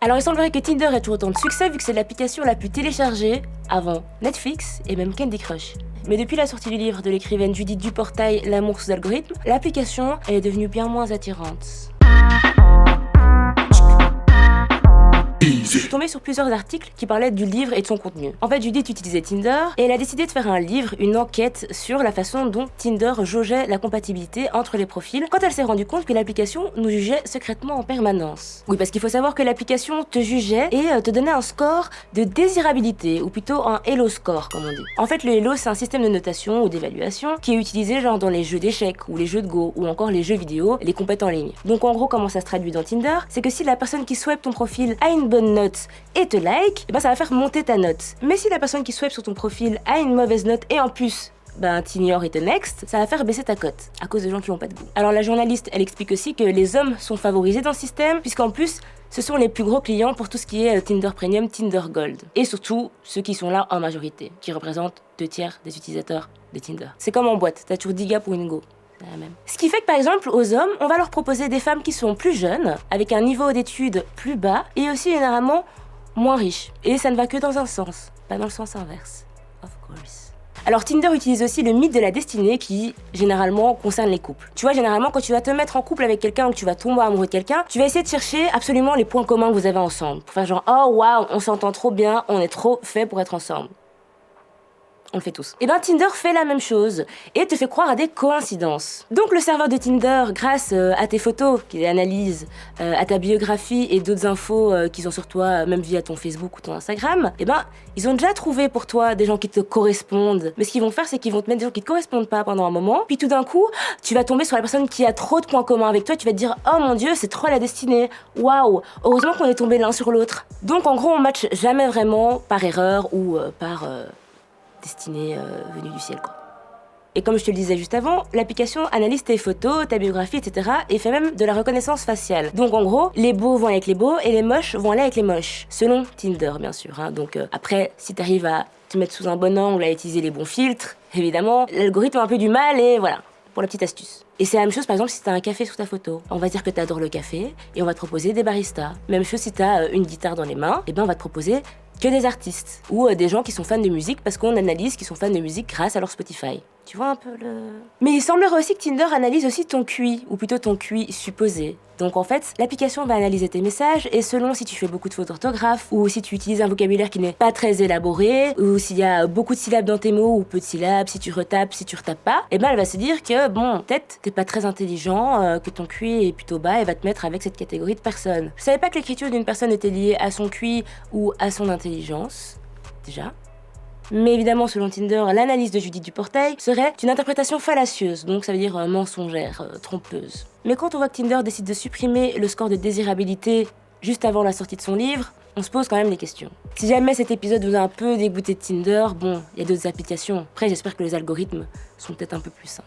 Alors il semblerait que Tinder ait toujours autant de succès vu que c'est l'application la plus téléchargée avant Netflix et même Candy Crush. Mais depuis la sortie du livre de l'écrivaine Judith Duportail, L'amour sous algorithme, l'application est devenue bien moins attirante. Je suis tombée sur plusieurs articles qui parlaient du livre et de son contenu. En fait, Judith utilisait Tinder et elle a décidé de faire un livre, une enquête sur la façon dont Tinder jaugeait la compatibilité entre les profils quand elle s'est rendue compte que l'application nous jugeait secrètement en permanence. Oui, parce qu'il faut savoir que l'application te jugeait et te donnait un score de désirabilité, ou plutôt un Elo score, comme on dit. En fait, le Elo, c'est un système de notation ou d'évaluation qui est utilisé genre dans les jeux d'échecs ou les jeux de Go ou encore les jeux vidéo, les compètes en ligne. Donc en gros, comment ça se traduit dans Tinder, c'est que si la personne qui swipe ton profil a une bonne note et te like, et ben ça va faire monter ta note. Mais si la personne qui swipe sur ton profil a une mauvaise note et en plus t'ignores et te next, ça va faire baisser ta cote à cause de gens qui n'ont pas de goût. Alors la journaliste, elle explique aussi que les hommes sont favorisés dans le système puisqu'en plus ce sont les plus gros clients pour tout ce qui est Tinder Premium, Tinder Gold. Et surtout, ceux qui sont là en majorité, qui représentent 2/3 des utilisateurs de Tinder. C'est comme en boîte, t'as toujours 10 gars pour une go. Même. Ce qui fait que par exemple aux hommes, on va leur proposer des femmes qui sont plus jeunes, avec un niveau d'études plus bas et aussi généralement moins riches. Et ça ne va que dans un sens, pas dans le sens inverse. Of course. Alors Tinder utilise aussi le mythe de la destinée qui généralement concerne les couples. Tu vois, généralement quand tu vas te mettre en couple avec quelqu'un ou que tu vas tomber amoureux de quelqu'un, tu vas essayer de chercher absolument les points communs que vous avez ensemble. Pour faire genre oh waouh, on s'entend trop bien, on est trop fait pour être ensemble. On le fait tous. Et Tinder fait la même chose et te fait croire à des coïncidences. Donc le serveur de Tinder, grâce à tes photos qu'il analyse, à ta biographie et d'autres infos qu'ils ont sur toi, même via ton Facebook ou ton Instagram, ils ont déjà trouvé pour toi des gens qui te correspondent. Mais ce qu'ils vont faire, c'est qu'ils vont te mettre des gens qui te correspondent pas pendant un moment, puis tout d'un coup, tu vas tomber sur la personne qui a trop de points communs avec toi, tu vas te dire « Oh mon Dieu, c'est trop la destinée, waouh, heureusement qu'on est tombé l'un sur l'autre ». Donc en gros, on match jamais vraiment par erreur ou par... destinée venue du ciel, quoi. Et comme je te le disais juste avant, l'application analyse tes photos, ta biographie, etc. et fait même de la reconnaissance faciale. Donc en gros, les beaux vont avec les beaux et les moches vont aller avec les moches. Selon Tinder, bien sûr. Donc après, si t'arrives à te mettre sous un bon angle, à utiliser les bons filtres, évidemment, l'algorithme a un peu du mal et voilà, pour la petite astuce. Et c'est la même chose, par exemple, si t'as un café sur ta photo. On va dire que t'adores le café et on va te proposer des baristas. Même chose si t'as une guitare dans les mains, on va te proposer que des artistes ou des gens qui sont fans de musique parce qu'on analyse qu'ils sont fans de musique grâce à leur Spotify. Tu vois un peu le... Mais il semblerait aussi que Tinder analyse aussi ton QI, ou plutôt ton QI supposé. Donc en fait, l'application va analyser tes messages et selon si tu fais beaucoup de fautes d'orthographe ou si tu utilises un vocabulaire qui n'est pas très élaboré ou s'il y a beaucoup de syllabes dans tes mots ou peu de syllabes, si tu retapes, si tu retapes pas, elle va se dire que peut-être t'es pas très intelligent, que ton QI est plutôt bas et va te mettre avec cette catégorie de personnes. Je savais pas que l'écriture d'une personne était liée à son QI ou à son intelligence, déjà. Mais évidemment, selon Tinder, l'analyse de Judith Duportail serait une interprétation fallacieuse, donc ça veut dire mensongère, trompeuse. Mais quand on voit que Tinder décide de supprimer le score de désirabilité juste avant la sortie de son livre, on se pose quand même des questions. Si jamais cet épisode vous a un peu dégoûté de Tinder, il y a d'autres applications. Après, j'espère que les algorithmes sont peut-être un peu plus sains.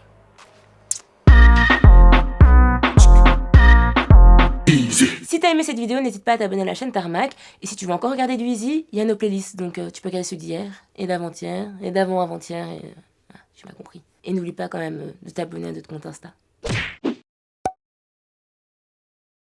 Si t'as aimé cette vidéo, n'hésite pas à t'abonner à la chaîne Tarmac. Et si tu veux encore regarder du Easy, il y a nos playlists. Donc tu peux regarder ceux d'hier, et d'avant-hier, et d'avant-avant-hier, et... tu m'as compris. Et n'oublie pas quand même de t'abonner à notre compte Insta.